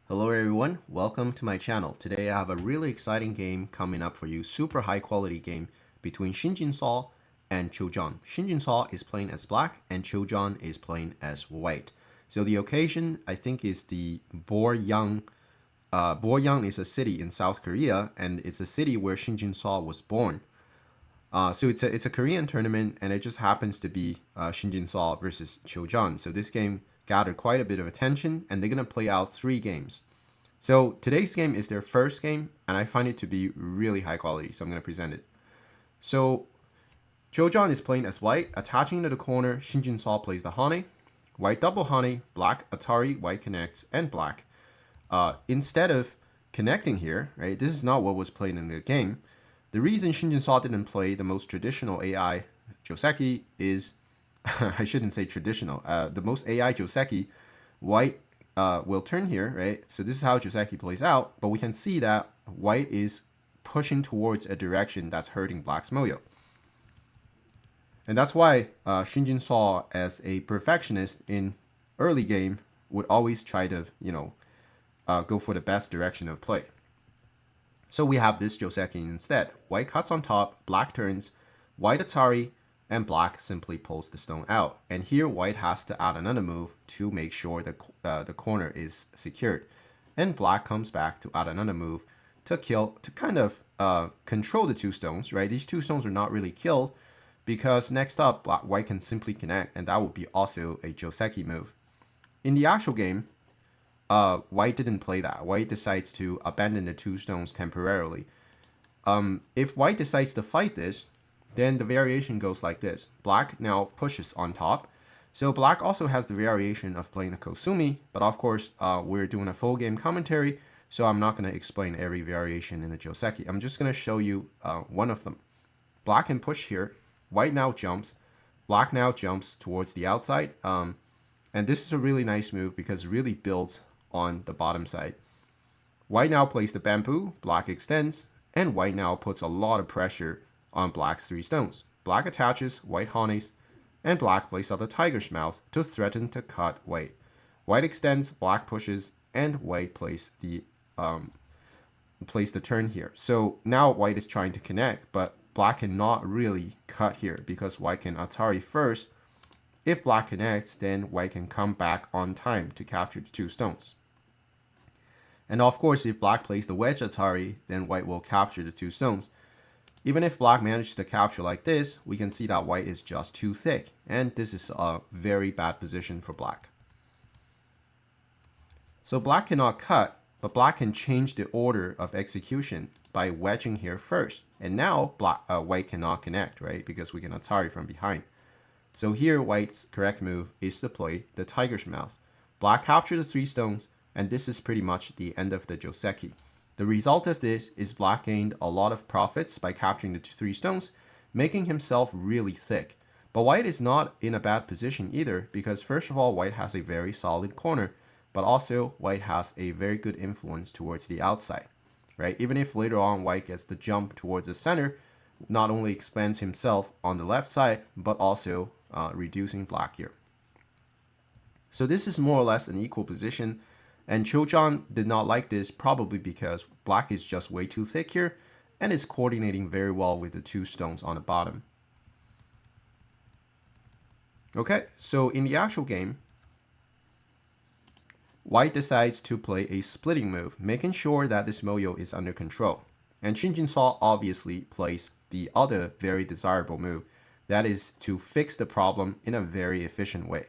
Hello everyone, welcome to my channel. Today I have a really exciting game coming up for you. Super high quality game between Shin Jinseo and Choi Jeong. Shin Jinseo is playing as black and Choi Jeong is playing as white. So the occasion I think is the Boryeong. Boryeong is a city in South Korea and it's a city where Shin Jinseo was born. So it's a Korean tournament and it just happens to be Shin Jinseo versus Choi Jeong. So this game gathered quite a bit of attention and they're gonna play out 3 games. So today's game is their first game, and I find it to be really high quality, so I'm going to present it. So Choi Jeong is playing as white, attaching to the corner. Shin Jinseo plays the Hane. White double Hane, black Atari, white connects, and black. Instead of connecting here, right, this is not what was played in the game. The reason Shin Jinseo didn't play the most traditional AI joseki is, I shouldn't say traditional, the most AI joseki, white will turn here, right? So this is how joseki plays out, but we can see that white is pushing towards a direction that's hurting black's moyo. And that's why Shin Jinseo, as a perfectionist in early game, would always try to, go for the best direction of play. So we have this joseki instead. White cuts on top, black turns, white Atari, and black simply pulls the stone out. And here white has to add another move to make sure the corner is secured. And black comes back to add another move to kind of control the 2 stones, right? These 2 stones are not really killed because next up, white can simply connect, and that would be also a joseki move. In the actual game, white didn't play that. White decides to abandon the 2 stones temporarily. If white decides to fight this, then the variation goes like this. Black now pushes on top. So black also has the variation of playing a Kosumi, but of course, we're doing a full game commentary, so I'm not going to explain every variation in the joseki. I'm just going to show you one of them. Black can push here. White now jumps. Black now jumps towards the outside. And this is a really nice move because it really builds on the bottom side. White now plays the bamboo. Black extends. And white now puts a lot of pressure on black's 3 stones. Black attaches, white hanes, and black plays out the tiger's mouth to threaten to cut white. White extends, black pushes, and white plays the turn here. So now white is trying to connect, but black cannot really cut here because white can Atari first. If black connects, then white can come back on time to capture the 2 stones. And of course, if black plays the wedge Atari, then white will capture the 2 stones. Even if black managed to capture like this, we can see that white is just too thick, and this is a very bad position for black. So black cannot cut, but black can change the order of execution by wedging here first. And now white cannot connect, right? Because we can Atari from behind. So here white's correct move is to play the tiger's mouth. Black captures the 3 stones, and this is pretty much the end of the joseki. The result of this is black gained a lot of profits by capturing the 3 stones, making himself really thick. But white is not in a bad position either, because first of all, white has a very solid corner, but also white has a very good influence towards the outside, right? Even if later on white gets the jump towards the center, not only expands himself on the left side, but also reducing black here. So this is more or less an equal position. And Choi Jeong did not like this, probably because black is just way too thick here and is coordinating very well with the 2 stones on the bottom. Okay, so in the actual game, white decides to play a splitting move, making sure that this moyo is under control. And Shin Jinseo obviously plays the other very desirable move, that is to fix the problem in a very efficient way.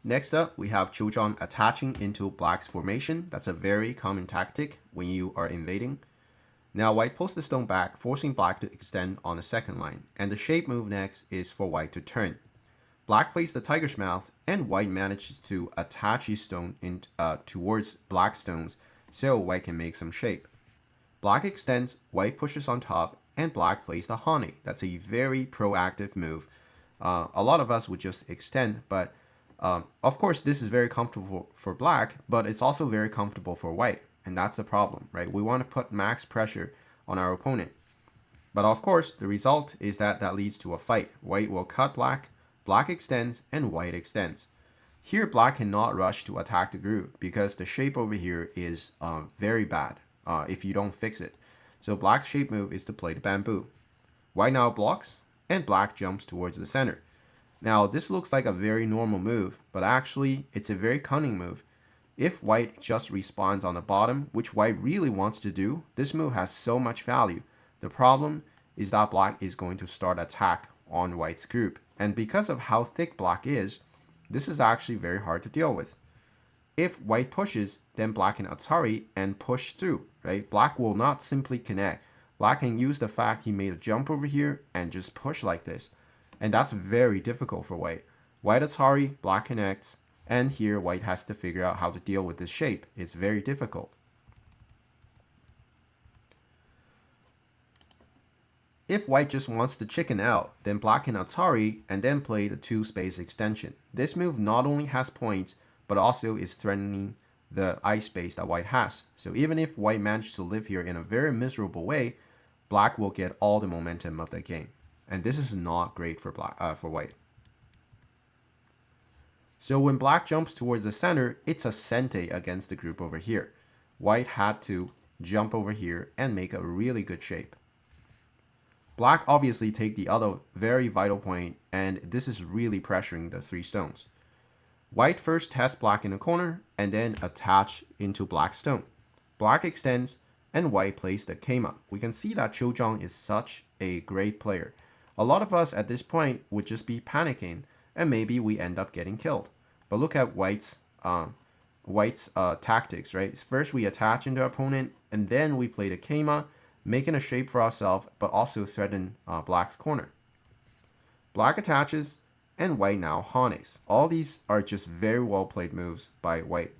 Next up, we have Choi Jeong attaching into black's formation. That's a very common tactic when you are invading. Now white pulls the stone back, forcing black to extend on the second line. And the shape move next is for white to turn. Black plays the tiger's mouth, and white manages to attach his stone towards black stones so white can make some shape. Black extends, white pushes on top, and black plays the hane. That's a very proactive move. A lot of us would just extend, but of course, this is very comfortable for black, but it's also very comfortable for white. And that's the problem, right? We want to put max pressure on our opponent. But of course, the result is that leads to a fight. White will cut black, black extends, and white extends. Here, black cannot rush to attack the group because the shape over here is very bad if you don't fix it. So black's shape move is to play the bamboo. White now blocks, and black jumps towards the center. Now, this looks like a very normal move, but actually, it's a very cunning move. If white just respawns on the bottom, which white really wants to do, this move has so much value. The problem is that black is going to start attack on white's group. And because of how thick black is, this is actually very hard to deal with. If white pushes, then black can Atari and push through, right? Black will not simply connect. Black can use the fact he made a jump over here and just push like this. And that's very difficult for white. White Atari, black connects, and here white has to figure out how to deal with this shape. It's very difficult. If white just wants to chicken out, then black can Atari and then play the 2-space extension. This move not only has points, but also is threatening the ice space that white has. So even if white managed to live here in a very miserable way, black will get all the momentum of the game. And this is not great for white. So when black jumps towards the center, it's a sente against the group over here. White had to jump over here and make a really good shape. Black obviously take the other very vital point, and this is really pressuring the 3 stones. White first tests black in the corner, and then attach into black stone. Black extends, and white plays the Keima. We can see that Choijeong is such a great player. A lot of us at this point would just be panicking, and maybe we end up getting killed. But look at white's tactics, right? First we attach into our opponent, and then we play the Keima, making a shape for ourselves, but also threaten black's corner. Black attaches, and white now hanes. All these are just very well played moves by white.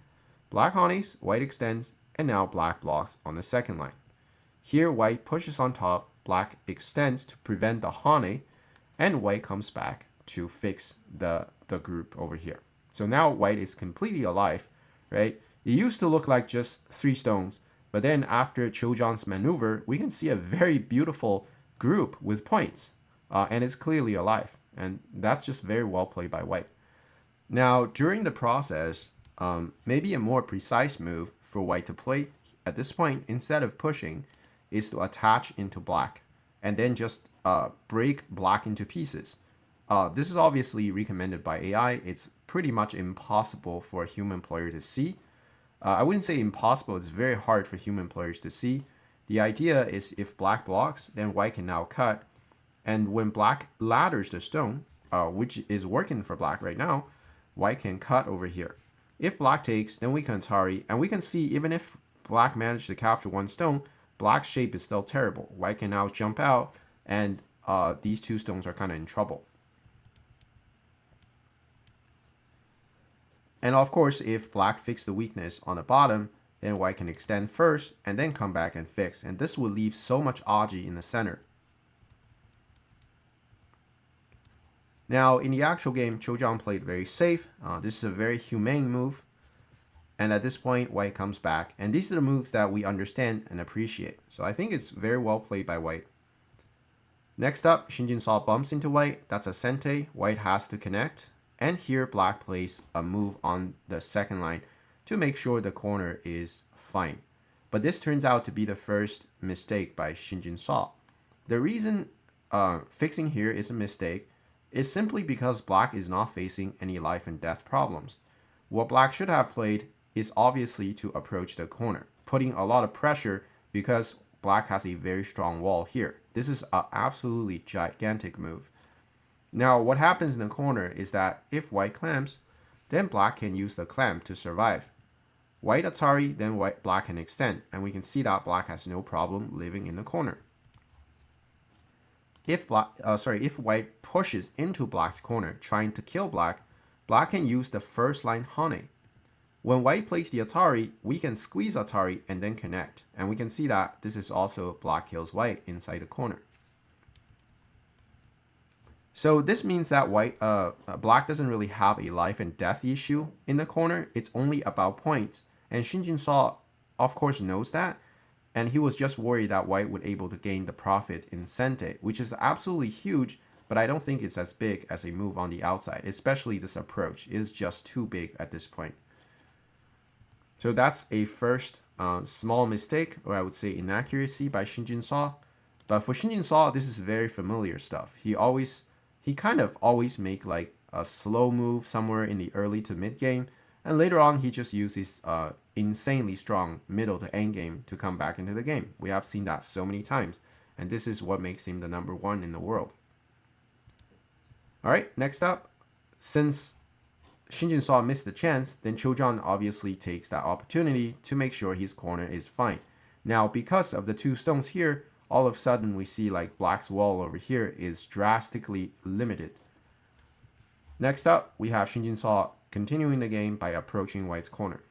Black hanes, white extends, and now black blocks on the second line. Here white pushes on top, black extends to prevent the hane, and white comes back to fix the group over here. So now white is completely alive, right? It used to look like just 3 stones, but then after Choijeong's maneuver, we can see a very beautiful group with points, and it's clearly alive. And that's just very well played by white. Now, during the process, maybe a more precise move for white to play at this point, instead of pushing, is to attach into black, and then just break black into pieces. This is obviously recommended by AI. It's pretty much impossible for a human player to see. I wouldn't say impossible, it's very hard for human players to see. The idea is if black blocks, then white can now cut. And when black ladders the stone, which is working for black right now, white can cut over here. If black takes, then we can Atari, and we can see even if black managed to capture 1 stone, black's shape is still terrible. White can now jump out, and these 2 stones are kind of in trouble. And of course, if black fixed the weakness on the bottom, then white can extend first and then come back and fix. And this will leave so much Aji in the center. Now, in the actual game, Choijeong played very safe. This is a very humane move. And at this point, white comes back. And these are the moves that we understand and appreciate. So I think it's very well played by white. Next up, Shin Jinseo bumps into white. That's a sente. White has to connect. And here black plays a move on the second line to make sure the corner is fine. But this turns out to be the first mistake by Shin Jinseo. The reason fixing here is a mistake is simply because black is not facing any life and death problems. What black should have played is obviously to approach the corner, putting a lot of pressure because black has a very strong wall here. This is an absolutely gigantic move. Now, what happens in the corner is that if white clamps, then black can use the clamp to survive. White Atari, then black can extend, and we can see that black has no problem living in the corner. If white pushes into black's corner, trying to kill black, black can use the first line hane. When white plays the Atari, we can squeeze Atari and then connect, and we can see that this is also black kills white inside the corner. So this means that black doesn't really have a life and death issue in the corner. It's only about points. And Shin Jinseo, of course, knows that. And he was just worried that white would able to gain the profit in sente, which is absolutely huge. but I don't think it's as big as a move on the outside, especially this approach is just too big at this point. So that's a first small mistake, or I would say inaccuracy by Shin Jinseo. But for Shin Jinseo, this is very familiar stuff. He kind of always make like a slow move somewhere in the early to mid game, and later on he just uses insanely strong middle to end game to come back into the game. We have seen that so many times, and this is what makes him the #1 in the world. All right, next up, since Shin Jinseo missed the chance, then Choijeong obviously takes that opportunity to make sure his corner is fine. Now, because of the 2 stones here, all of a sudden we see like black's wall over here is drastically limited. Next up, we have Shin Jinseo continuing the game by approaching white's corner.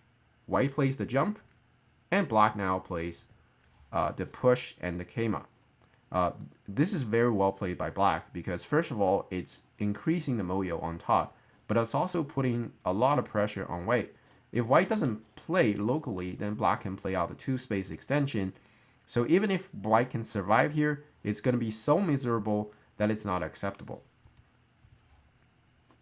White plays the jump, and black now plays the push and the keima. This is very well played by black because first of all, it's increasing the moyo on top, but it's also putting a lot of pressure on white. If white doesn't play locally, then black can play out a 2-space extension. So even if white can survive here, it's going to be so miserable that it's not acceptable.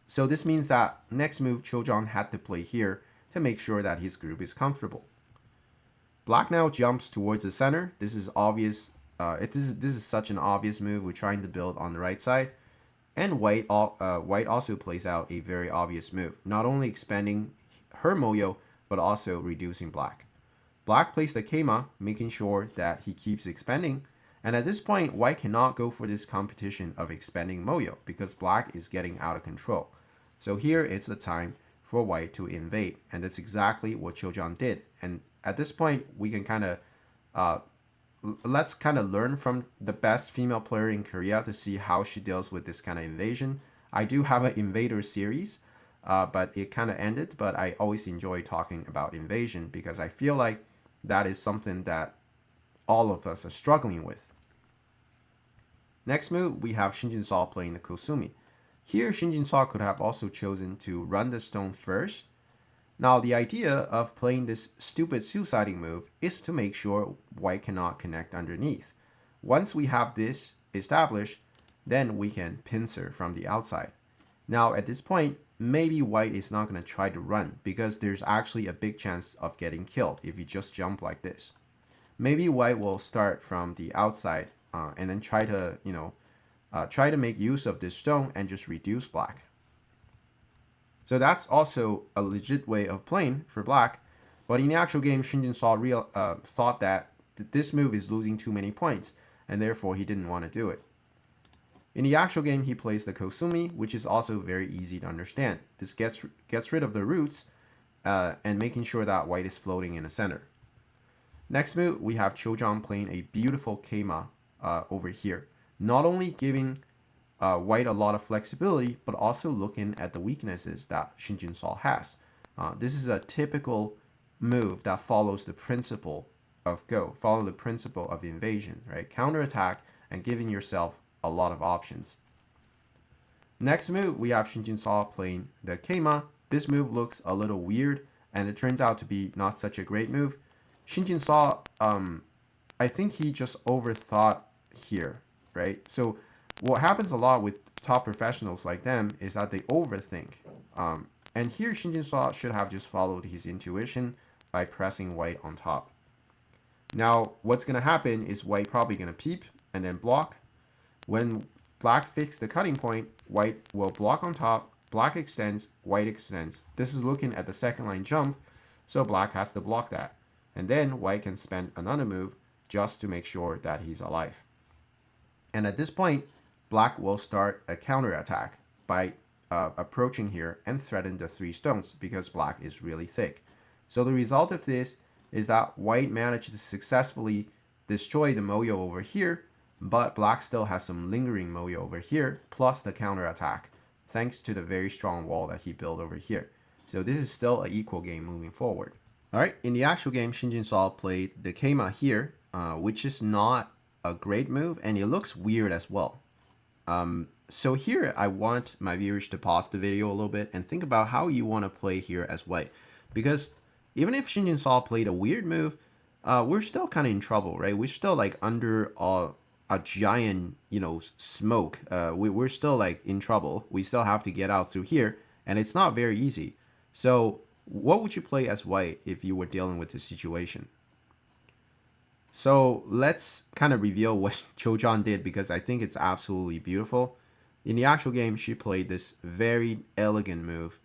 So this means that next move Choijeong had to play here to make sure that his group is comfortable. Black now jumps towards the center. This is obvious. This is such an obvious move. We're trying to build on the right side. And white also plays out a very obvious move, not only expanding her moyo, but also reducing black. Black plays the keima, making sure that he keeps expanding. And at this point, white cannot go for this competition of expanding moyo because black is getting out of control. So here it's the time for white to invade, and that's exactly what Choijeong did. And at this point, we can kind of let's kind of learn from the best female player in Korea to see how she deals with this kind of invasion. I do have an invader series, but it kind of ended, but I always enjoy talking about invasion because I feel like that is something that all of us are struggling with. Next move, we have Shin Jinseo playing the Kosumi. Here, Shin Jinseo could have also chosen to run the stone first. Now, the idea of playing this stupid suiciding move is to make sure white cannot connect underneath. Once we have this established, then we can pincer from the outside. Now, at this point, maybe white is not going to try to run because there's actually a big chance of getting killed if you just jump like this. Maybe white will start from the outside and then try to make use of this stone and just reduce black. So that's also a legit way of playing for black. But in the actual game, Shin Jinseo thought that this move is losing too many points, and therefore he didn't want to do it. In the actual game, he plays the Kosumi, which is also very easy to understand. This gets rid of the roots and making sure that white is floating in the center. Next move, we have Choijeong playing a beautiful keima over here. Not only giving white a lot of flexibility, but also looking at the weaknesses that Shin Jinseo has. This is a typical move that follows the principle of follow the principle of invasion, right? Counterattack and giving yourself a lot of options. Next move, we have Shin Jinseo playing the keima. This move looks a little weird, and it turns out to be not such a great move. Shin Jinseo, I think he just overthought here, right? So what happens a lot with top professionals like them is that they overthink. And here Shin Jinseo should have just followed his intuition by pressing white on top. Now, what's going to happen is white probably going to peep and then block. When black fixes the cutting point, white will block on top, black extends, white extends. This is looking at the second line jump, so black has to block that. And then white can spend another move just to make sure that he's alive. And at this point, black will start a counterattack by approaching here and threaten the 3 stones because black is really thick. So the result of this is that white managed to successfully destroy the moyo over here, but black still has some lingering moyo over here, plus the counterattack, thanks to the very strong wall that he built over here. So this is still an equal game moving forward. All right, in the actual game, Shin Jinseo played the keima here, which is not a great move, and it looks weird as well. So here, I want my viewers to pause the video a little bit and think about how you want to play here as white. Because even if Shin Jinseo played a weird move, we're still kind of in trouble, right? We're still like under a giant, smoke. We're still like in trouble. We still have to get out through here, and it's not very easy. So, what would you play as white if you were dealing with this situation? So let's kind of reveal what Choijeong did because I think it's absolutely beautiful. In the actual game, she played this very elegant move.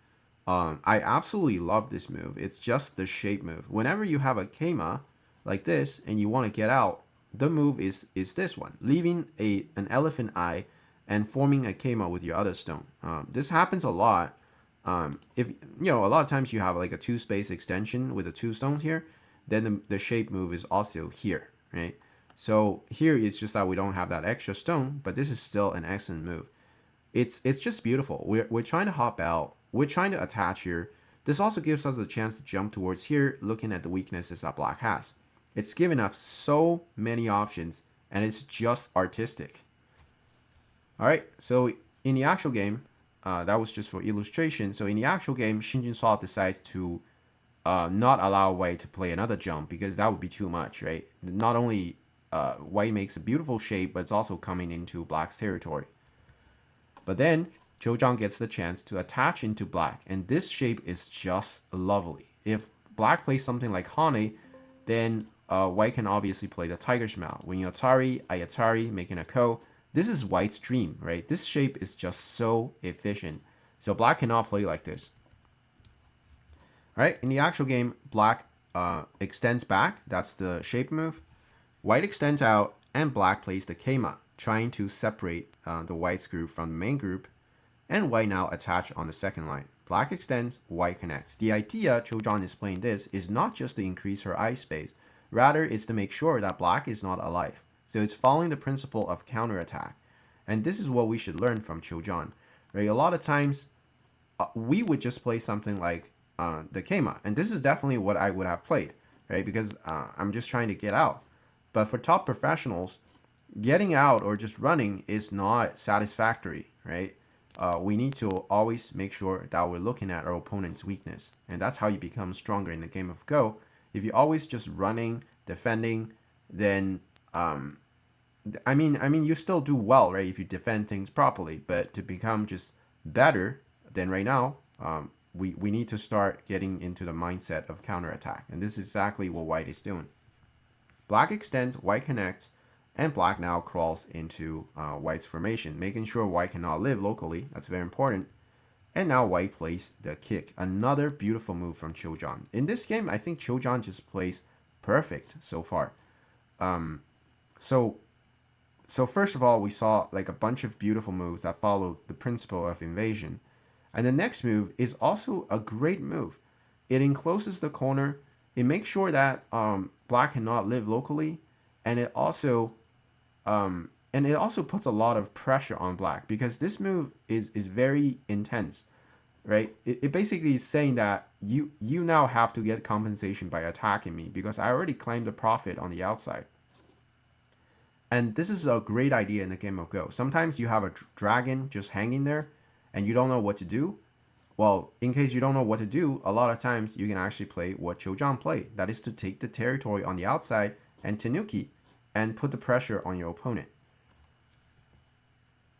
I absolutely love this move. It's just the shape move. Whenever you have a Keima like this and you want to get out, the move is this one, leaving an elephant eye and forming a Keima with your other stone. This happens a lot. If a lot of times you have like a two space extension with the two stones here, then the shape move is also here, right? So here it's just that we don't have that extra stone, but this is still an excellent move. It's just beautiful. We're trying to hop out. We're trying to attach here. This also gives us a chance to jump towards here, looking at the weaknesses that black has. It's given us so many options, and it's just artistic. All right, so in the actual game, that was just for illustration. So in the actual game, Shin Jinseo decides to not allow White to play another jump because that would be too much, right? Not only White makes a beautiful shape, but it's also coming into Black's territory. But then Choijeong gets the chance to attach into Black, and this shape is just lovely. If Black plays something like Hane, then White can obviously play the Tiger's Mouth. When you Atari, I Atari, making a Ko. This is White's dream, right? This shape is just so efficient. So Black cannot play like this. All right, in the actual game, Black extends back. That's the shape move. White extends out, and Black plays the Keima, trying to separate the White's group from the main group. And White now attach on the second line. Black extends, White connects. The idea Choijeong is playing this is not just to increase her eye space, rather it's to make sure that Black is not alive. So it's following the principle of counterattack. And this is what we should learn from Choijeong. Right? A lot of times, we would just play something like the Keima. And this is definitely what I would have played, right? Because I'm just trying to get out. But for top professionals, getting out or just running is not satisfactory, right? We need to always make sure that we're looking at our opponent's weakness. And that's how you become stronger in the game of Go. If you're always just running, defending, then I mean, you still do well, right? If you defend things properly, but to become just better than right now, we need to start getting into the mindset of counterattack. And this is exactly what White is doing. Black extends, White connects, and Black now crawls into White's formation, making sure White cannot live locally. That's very important. And now White plays the kick. Another beautiful move from Choijeong. In this game, I think Choijeong just plays perfect so far. So first of all, we saw like a bunch of beautiful moves that follow the principle of invasion. And the next move is also a great move. It encloses the corner. It makes sure that Black cannot live locally, and it also puts a lot of pressure on Black because this move is very intense, right? It basically is saying that you now have to get compensation by attacking me because I already claimed the profit on the outside. And this is a great idea in the game of Go. Sometimes you have a dragon just hanging there and you don't know what to do. Well, in case you don't know what to do, a lot of times you can actually play what Choijeong played. That is to take the territory on the outside and Tanuki and put the pressure on your opponent.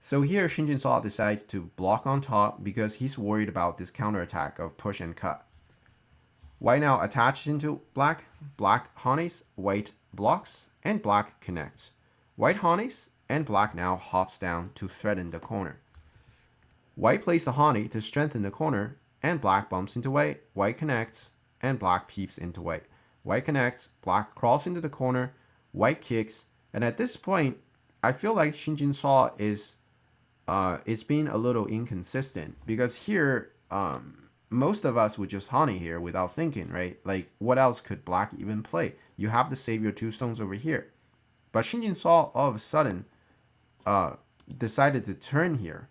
So here Shin Jinseo decides to block on top because he's worried about this counterattack of push and cut. White now attaches into Black. Black honeys, White blocks, and Black connects. White honeys, and Black now hops down to threaten the corner. White plays the honey to strengthen the corner, and Black bumps into White. White connects, and Black peeps into White. White connects, Black crawls into the corner, White kicks, and at this point, I feel like Shin Jinseo is it's being a little inconsistent because here most of us would just honey here without thinking, right? Like what else could Black even play? You have to save your two stones over here. But Shin Jinseo all of a sudden decided to turn here.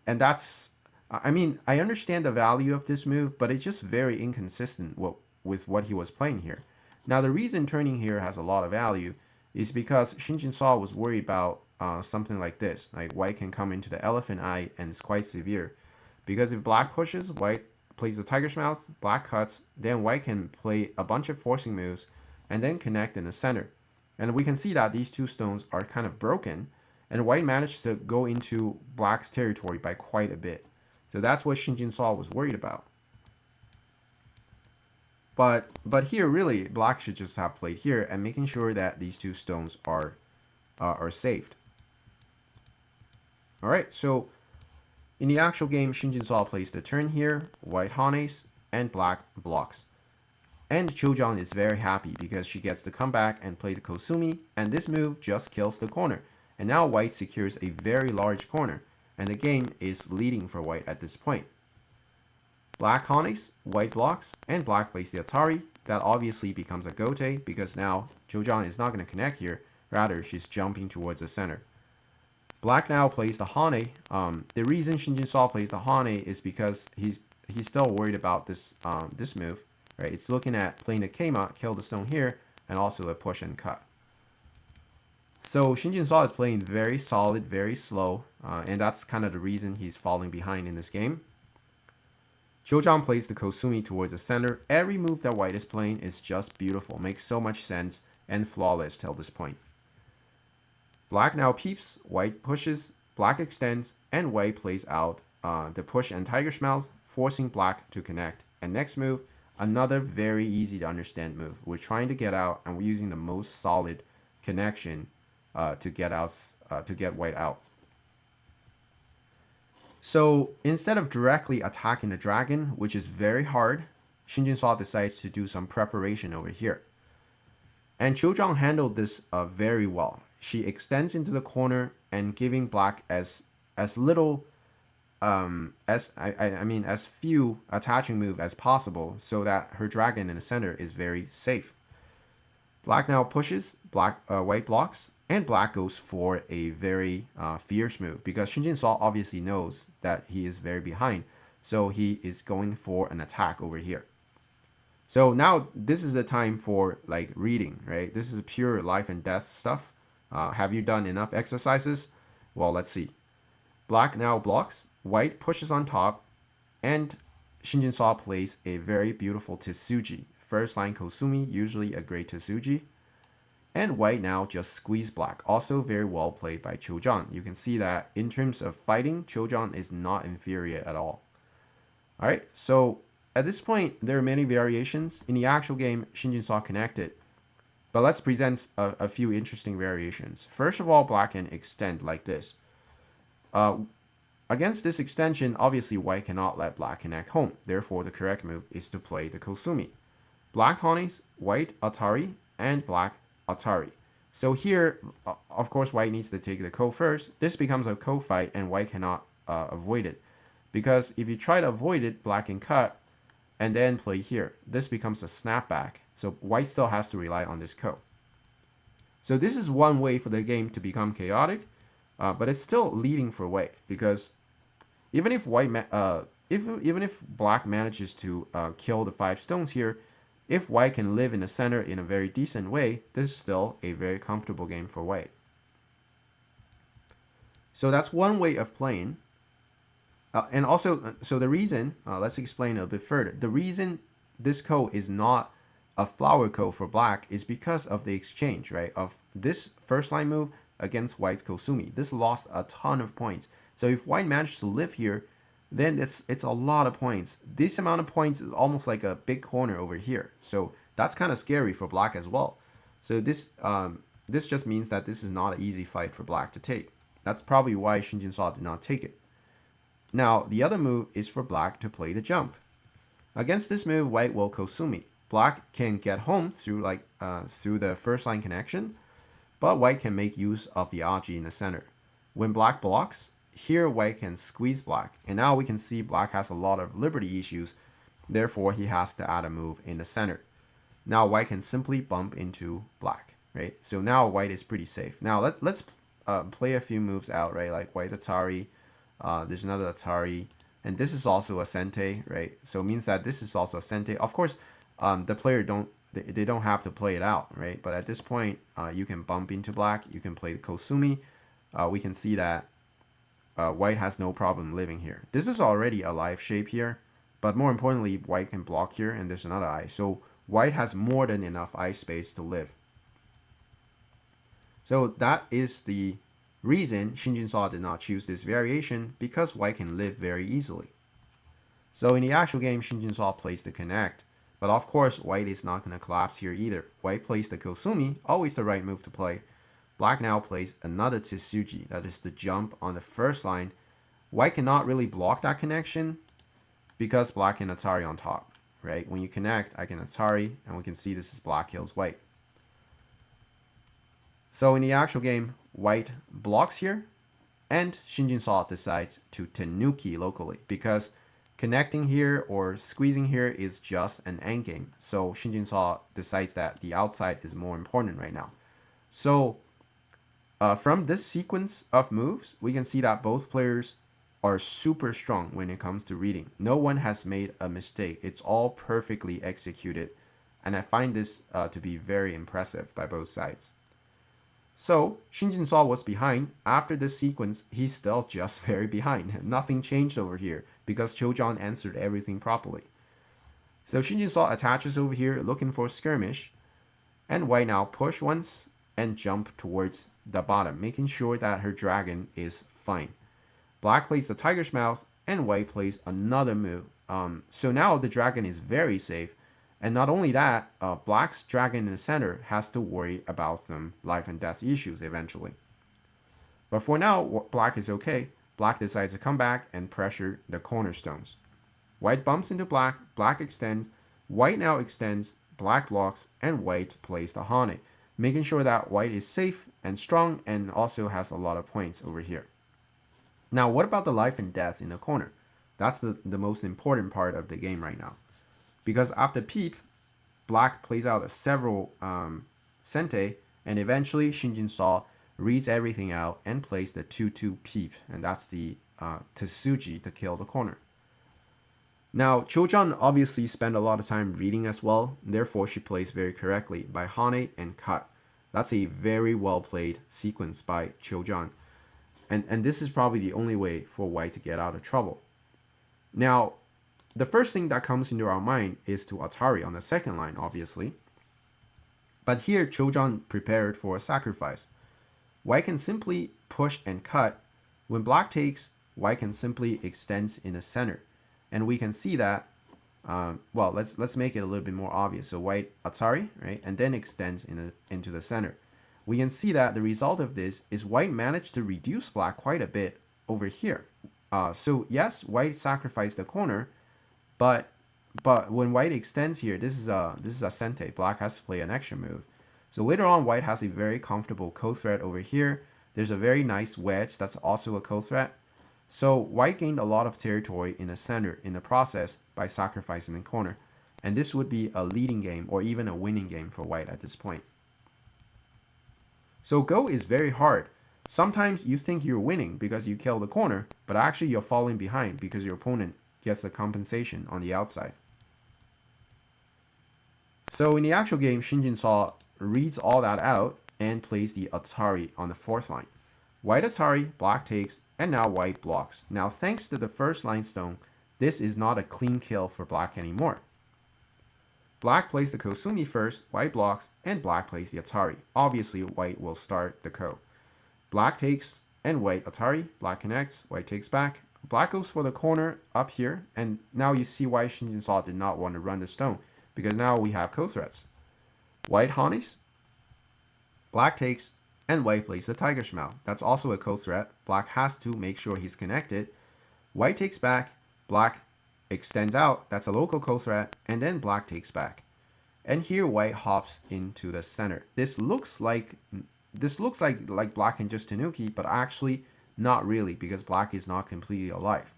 And that's, I mean, I understand the value of this move, but it's just very inconsistent with what he was playing here. Now, the reason turning here has a lot of value is because Shin Jinseo was worried about something like this. Like White can come into the elephant eye and it's quite severe. Because if Black pushes, White plays the tiger's mouth, Black cuts, then White can play a bunch of forcing moves and then connect in the center. And we can see that these two stones are kind of broken, and white managed to go into black's territory by quite a bit. So that's what Shin Jinseo was worried about. But here, really, black should just have played here and making sure that these two stones are saved. All right, so in the actual game, Shin Jinseo plays the turn here, white hanes, and black blocks. And Choijeong is very happy because she gets to come back and play the Kosumi, and this move just kills the corner. And now white secures a very large corner, and the game is leading for white at this point. Black hanes, white blocks, and black plays the Atari. That obviously becomes a gote because now Choijeong is not going to connect here, rather she's jumping towards the center. Black now plays the hane. The reason Shin Jinseo plays the hane is because he's still worried about this this move. Right, it's looking at playing the keima, kill the stone here, and also a push and cut. So Shin Jinseo is playing very solid, very slow, and that's kind of the reason he's falling behind in this game. Choijeong plays the Kosumi towards the center. Every move that white is playing is just beautiful, makes so much sense, and flawless till this point. Black now peeps, white pushes, black extends, and white plays out the push and tiger's mouth, forcing black to connect. And next move, another very easy to understand move. We're trying to get out, and we're using the most solid connection to get white out. So instead of directly attacking the dragon, which is very hard, Shin Jinseo decides to do some preparation over here. And Choijeong handled this very well. She extends into the corner and giving black as little as few attaching move as possible so that her dragon in the center is very safe. Black now pushes, white blocks, and black goes for a very fierce move because Shin Jinseo obviously knows that he is very behind, so he is going for an attack over here. So now this is the time for like reading, right? This is pure life and death stuff. Have you done enough exercises? Well, let's see. Black now blocks, white pushes on top, and Shin Jinseo plays a very beautiful Tsuji. First line Kosumi, usually a great Tsuji. And white now just squeeze black. Also very well played by Choijeong. You can see that in terms of fighting, Choijeong is not inferior at all. Alright, so at this point, there are many variations. In the actual game, Shin Jinseo connected. But let's present a few interesting variations. First of all, black can extend like this. Against this extension, obviously white cannot let black connect home. Therefore, the correct move is to play the Kosumi. Black hanes, white Atari, and black Atari. So here, of course, white needs to take the ko first. This becomes a ko fight, and white cannot avoid it. Because if you try to avoid it, black can cut, and then play here. This becomes a snapback. So white still has to rely on this ko. So this is one way for the game to become chaotic, but it's still leading for white because even if even if black manages to kill the 5 stones here, if white can live in the center in a very decent way, this is still a very comfortable game for white. So that's one way of playing. And also, so the reason, let's explain a bit further. The reason this ko is not a flower ko for black is because of the exchange, right? Of this first line move against white's Kosumi. This lost a ton of points. So if white managed to live here, then it's a lot of points. This amount of points is almost like a big corner over here. So that's kind of scary for black as well. So this just means that this is not an easy fight for black to take. That's probably why Shin Jinseo did not take it. Now, the other move is for black to play the jump. Against this move, white will Kosumi. Black can get home through through the first line connection, but white can make use of the Aji in the center. When black blocks, here white can squeeze black, and now we can see black has a lot of liberty issues, therefore he has to add a move in the center. Now white can simply bump into black, right? So now white is pretty safe. Now let's play a few moves out, right? Like white Atari, there's another Atari, and this is also a Sente, right? So it means that this is also a Sente. Of course, the player don't have to play it out, right? But at this point, you can bump into black, you can play the Kosumi. We can see that white has no problem living here. This is already a live shape here, but more importantly, white can block here, and there's another eye. So white has more than enough eye space to live. So that is the reason Shin Jinseo did not choose this variation, because white can live very easily. So in the actual game, Shin Jinseo plays the connect, but of course white is not going to collapse here either. White plays the Kosumi, always the right move to play. Black now plays another Tsuji, that is the jump on the first line. White cannot really block that connection because black can Atari on top, right? When you connect, I can Atari, and we can see this is black kills white. So in the actual game, white blocks here, and Shin Jinseo decides to Tenuki locally, because connecting here or squeezing here is just an endgame. So Shin Jinseo decides that the outside is more important right now. So from this sequence of moves, we can see that both players are super strong when it comes to reading. No one has made a mistake. It's all perfectly executed. And I find this to be very impressive by both sides. So Shin Jinseo was behind. After this sequence, he's still just very behind. Nothing changed over here because Choijeong answered everything properly. So Shin Jinseo attaches over here looking for skirmish. And white now push once and jump towards the bottom, making sure that her dragon is fine. Black plays the tiger's mouth, and white plays another move. So now the dragon is very safe. And not only that, black's dragon in the center has to worry about some life and death issues eventually. But for now, black is okay. Black decides to come back and pressure the cornerstones. White bumps into black, black extends, white now extends, black blocks, and white plays the Hane, making sure that white is safe and strong and also has a lot of points over here. Now, what about the life and death in the corner? That's the most important part of the game right now. Because after peep, black plays out several sente, and eventually Shin Jinseo reads everything out and plays the 2-2 peep, and that's the Tsuji to kill the corner. Now, Choijeong obviously spent a lot of time reading as well, therefore she plays very correctly by Hane and cut. That's a very well played sequence by Choijeong. And this is probably the only way for white to get out of trouble. Now, the first thing that comes into our mind is to Atari on the second line, obviously. But here, Choijeong prepared for a sacrifice. White can simply push and cut. When black takes, white can simply extend in the center. And we can see that, well, let's make it a little bit more obvious. So white Atari, right, and then extends into the center. We can see that the result of this is white managed to reduce black quite a bit over here. So yes, white sacrificed the corner, but when white extends here, this is a sente. Black has to play an extra move. So later on, white has a very comfortable co-threat over here. There's a very nice wedge that's also a co-threat. So white gained a lot of territory in the center in the process by sacrificing the corner. And this would be a leading game or even a winning game for white at this point. So Go is very hard. Sometimes you think you're winning because you kill the corner, but actually you're falling behind because your opponent gets the compensation on the outside. So in the actual game, Shin Jinseo reads all that out and plays the Atari on the fourth line. White Atari, black takes, and now white blocks. Now thanks to the first line stone, this is not a clean kill for black anymore. Black plays the Kosumi first, white blocks, and black plays the Atari. Obviously, white will start the Ko. Black takes, and white Atari. Black connects, white takes back. Black goes for the corner up here, and now you see why Shin Jinseo did not want to run the stone, because now we have co-threats. White Hanes. Black takes, and white plays the Tiger's Mouth. That's also a co-threat. Black has to make sure he's connected. White takes back, black extends out, that's a local co-threat, and then black takes back. And here white hops into the center. This looks like black can just Tanuki, but actually not really, because black is not completely alive.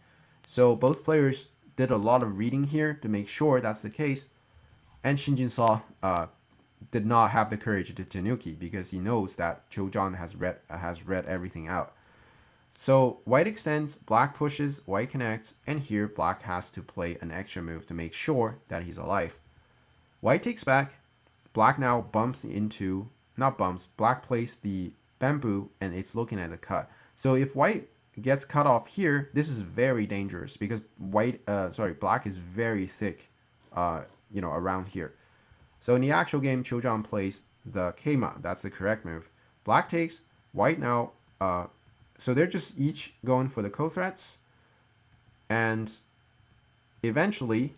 So both players did a lot of reading here to make sure that's the case, and Shin Jinseo did not have the courage to Tanuki because he knows that Choijeong has read everything out. So white extends, black pushes, white connects, and here black has to play an extra move to make sure that he's alive. White takes back, black now bumps into, not bumps, black plays the bamboo and it's looking at the cut. So if white gets cut off here, this is very dangerous because black is very thick, around here. So in the actual game, Choijeong plays the Keima, that's the correct move. Black takes. White now. So they're just each going for the co-threats. And eventually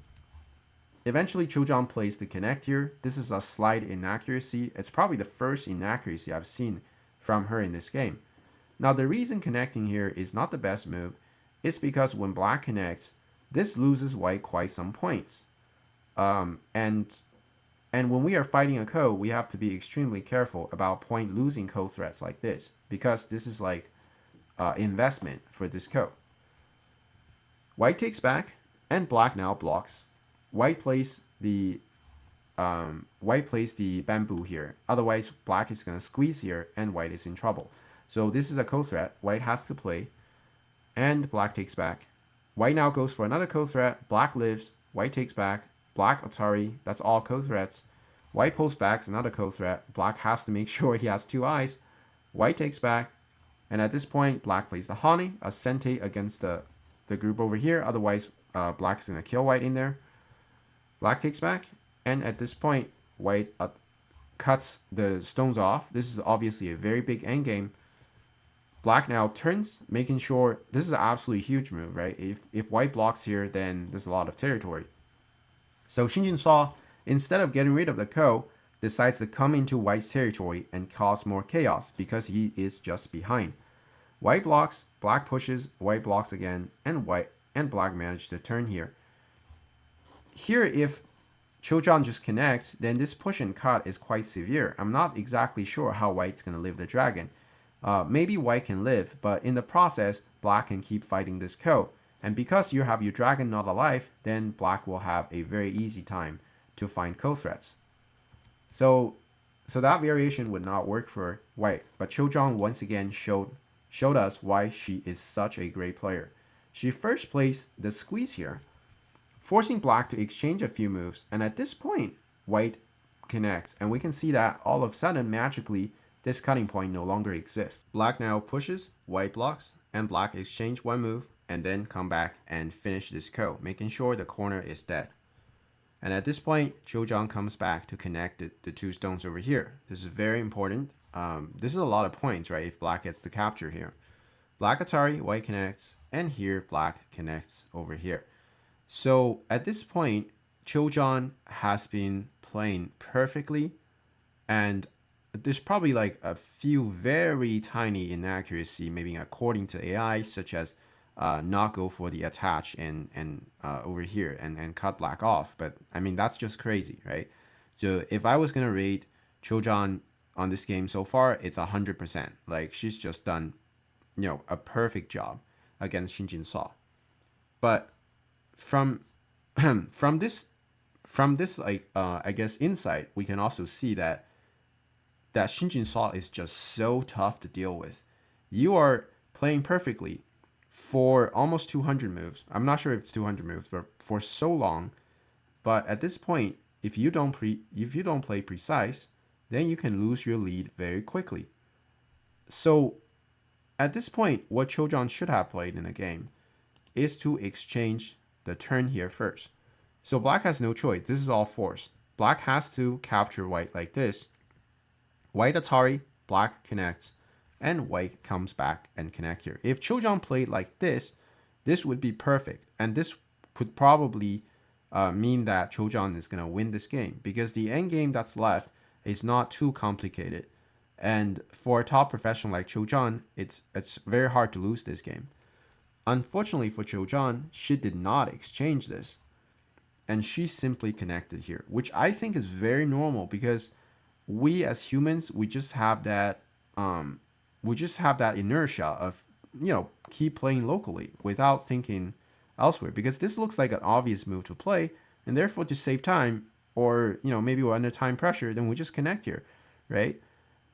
Choijeong plays the connect here. This is a slight inaccuracy. It's probably the first inaccuracy I've seen from her in this game. Now the reason connecting here is not the best move is because when black connects, this loses white quite some points. And when we are fighting a ko, we have to be extremely careful about point losing ko threats like this, because this is like investment for this ko. White takes back, and black now blocks. White plays the bamboo here. Otherwise, black is gonna squeeze here, and white is in trouble. So this is a ko threat. White has to play, and black takes back. White now goes for another ko threat. Black lives. White takes back. Black Atari. That's all ko threats. White pulls back, another ko threat. Black has to make sure he has two eyes. White takes back, and at this point, black plays the Hani, a sente against the group over here. Otherwise, black is gonna kill white in there. Black takes back, and at this point, white cuts the stones off. This is obviously a very big endgame. Black now turns, making sure this is an absolutely huge move, right? If white blocks here, then there's a lot of territory. So Shin Jinseo, instead of getting rid of the ko, decides to come into white's territory and cause more chaos because he is just behind. White blocks, black pushes, white blocks again, and black managed to turn here. Here, if Choijeong just connects, then this push and cut is quite severe. I'm not exactly sure how white's gonna live the dragon. Maybe white can live, but in the process, black can keep fighting this ko. And because you have your dragon not alive, then black will have a very easy time to find ko threats. So that variation would not work for white. But Choijeong once again showed us why she is such a great player. She first plays the squeeze here, forcing black to exchange a few moves. And at this point, white connects. And we can see that all of a sudden, magically, this cutting point no longer exists. Black now pushes, white blocks, and black exchange one move, and then come back and finish this ko, making sure the corner is dead. And at this point, Choijeong comes back to connect the two stones over here. This is very important. This is a lot of points, right, if black gets the capture here. Black Atari, white connects, and here black connects over here. So at this point, Choijeong has been playing perfectly, and there's probably like a few very tiny inaccuracy, maybe according to AI, such as not go for the attach and over here and cut black off. But I mean, that's just crazy, right? So if I was gonna rate Choijeong on this game so far, it's 100%. Like, she's just done, a perfect job against Shin Jinseo. But from this like I guess insight, we can also see that Shin Jinseo is just so tough to deal with. You are playing perfectly for almost 200 moves. I'm not sure if it's 200 moves, but for so long. But at this point, if you don't play precise, then you can lose your lead very quickly. So at this point, what Choijeong should have played in the game is to exchange the turn here first. So black has no choice. This is all forced. Black has to capture white like this. White Atari, black connects, and white comes back and connect here. If Choijeong played like this would be perfect. And this could probably mean that Choijeong is going to win this game, because the end game that's left is not too complicated. And for a top professional like Choijeong, it's very hard to lose this game. Unfortunately for Choijeong, she did not exchange this. And she simply connected here, which I think is very normal, because we as humans, we just have that inertia of, keep playing locally without thinking elsewhere, because this looks like an obvious move to play, and therefore to save time, or maybe we're under time pressure, then we just connect here, right?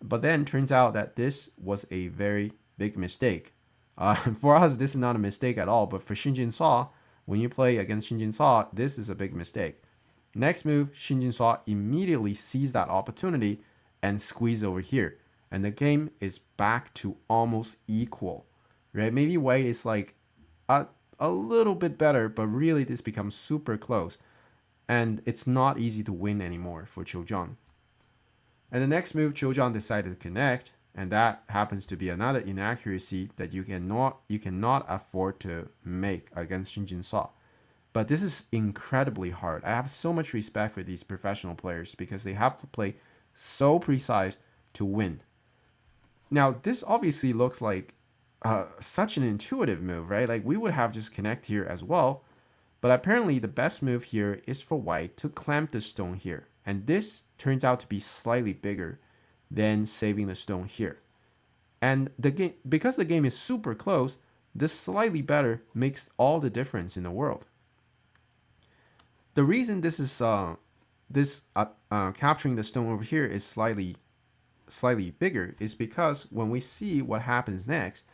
But then turns out that this was a very big mistake. For us, this is not a mistake at all, but for Shin Jinseo, when you play against Shin Jinseo, this is a big mistake. Next move, Shin Jinseo immediately sees that opportunity and squeeze over here. And the game is back to almost equal, right? Maybe white is like a little bit better, but really this becomes super close. And it's not easy to win anymore for Choijeong. And the next move, Choijeong decided to connect. And that happens to be another inaccuracy that you cannot afford to make against Shin Jinseo. But this is incredibly hard. I have so much respect for these professional players because they have to play so precise to win. Now, this obviously looks like such an intuitive move, right? Like we would have just connect here as well. But apparently the best move here is for white to clamp the stone here. And this turns out to be slightly bigger than saving the stone here. And the game, because the game is super close, this slightly better makes all the difference in the world. The reason this is capturing the stone over here is slightly bigger is because when we see what happens next,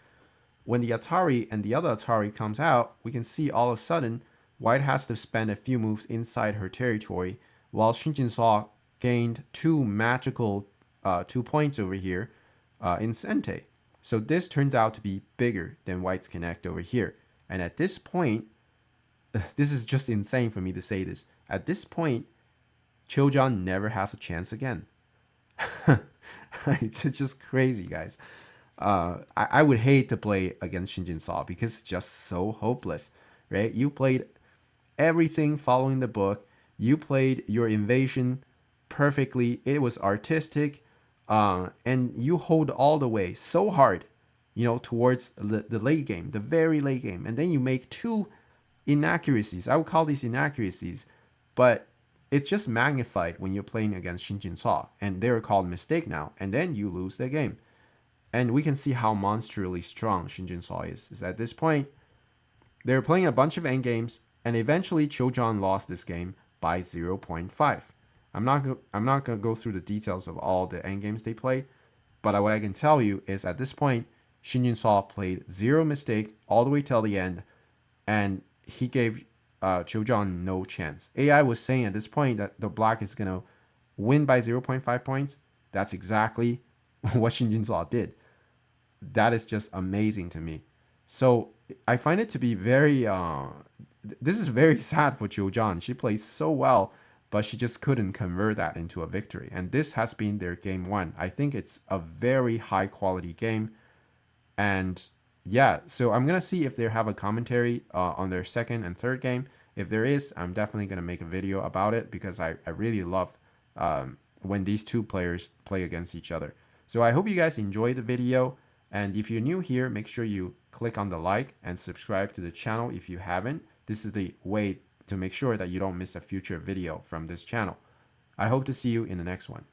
when the Atari and the other Atari comes out, we can see all of a sudden white has to spend a few moves inside her territory, while Shin Jinseo gained two magical 2 points over here in Sente. So this turns out to be bigger than white's connect over here. And at this point, this is just insane for me to say this. At this point, Choijeong never has a chance again. It's just crazy, guys. I would hate to play against Shin Jinseo because it's just so hopeless, right? You played everything following the book. You played your invasion perfectly. It was artistic, and you hold all the way so hard, towards the late game, the very late game, and then you make two inaccuracies. I would call these inaccuracies, but it's just magnified when you're playing against Shin Jinseo, and they're called mistake now, and then you lose the game. And we can see how monstrously strong Shin Jinseo is at this point. They're playing a bunch of endgames, and eventually Choijeong lost this game by 0.5. I'm not going to go through the details of all the endgames they play, but what I can tell you is at this point, Shin Jinseo played zero mistake all the way till the end, and he gave Choijeong no chance. AI was saying at this point that the black is going to win by 0.5 points. That's exactly what Shin Jinseo did. That is just amazing to me. So I find it to be very, this is very sad for Choijeong. She played so well, but she just couldn't convert that into a victory. And this has been their game one. I think it's a very high quality game. And yeah, so I'm going to see if they have a commentary on their second and third game. If there is, I'm definitely going to make a video about it because I really love when these two players play against each other. So I hope you guys enjoyed the video. And if you're new here, make sure you click on the like and subscribe to the channel if you haven't. This is the way to make sure that you don't miss a future video from this channel. I hope to see you in the next one.